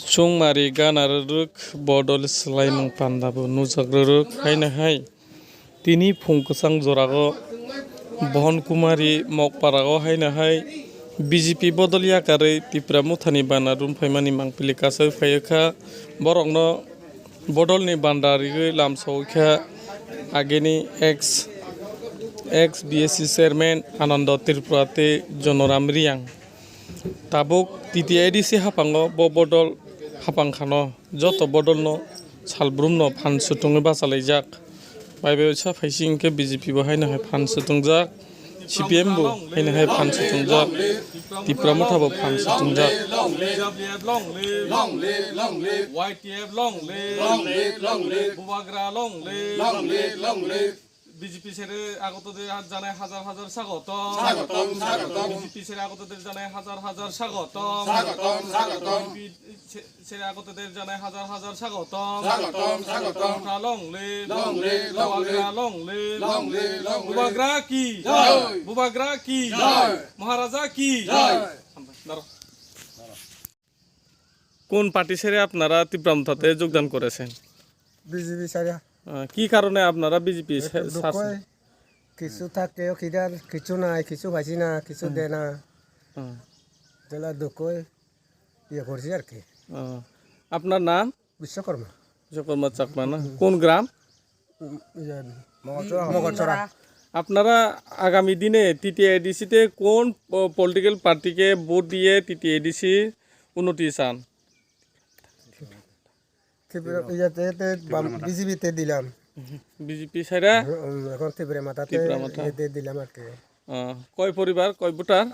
Sungmari ganaruk bodol selaimung pandabu nujagruk hainahai tini phungkusang jorago Bohon Kumari mokparago hainahai BJP bodol yakari Tripura muthani bana rumfaimani mangpili kasai phaiyakha borokno bodolni bandarigui lamsaukha ageni ex BSC chairman Anando Tripura tei Jonoram Riyang tabuk TTIDC hapango bo bodol hapangkhano joto bodolno salbrumno phan sutungi basalaijak baibe sa phaisingke BJP bo hainahai phan sutungjak CPM bo hainahai phan sutungjak Tripura muthabo phan sutungjak YTF Bubagra BJP সেরে আগতদের জানাই হাজার হাজার স্বাগতম BJP সেরে আগতদের জানাই হাজার হাজার স্বাগতম সেরে আগতদের জানাই হাজার হাজার স্বাগতম বুবাগ্রা কি মহারাজা কি কোন পার্টি সেরে আপনারা ত্রিপুরা মুথাতে যোগদান করেছেন বিজেপি সারা কি কারণে আপনারা বিজেপি কিছু থাকে কিছু নাই কিছু পাইছি না কিছু দেয় না যেটা দুঃখ ইয়ে করছি আর কি আপনার নাম বিশ্বকর্মা চাকমা না কোন গ্রাম মগরচড়া আপনারা আগামী দিনে TTIDC-তে কোন পলিটিক্যাল পার্টিকে ভোট দিয়ে TTIDC উন্নতি চান বিজেপিতে দিলাম বিজেপি সাইরা এখন ত্রিপুরা মাথাতে দিলাম আর কি কয় পরিবার কয় ভোটার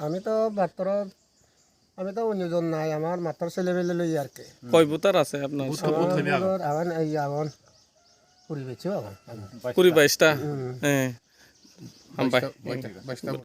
আমি তো অন্যজন নাই আমার মাত্র ছেলে মেলে লই আর কি কয় ভোটার আছে আপনার আমার 20-22টা হ্যাঁ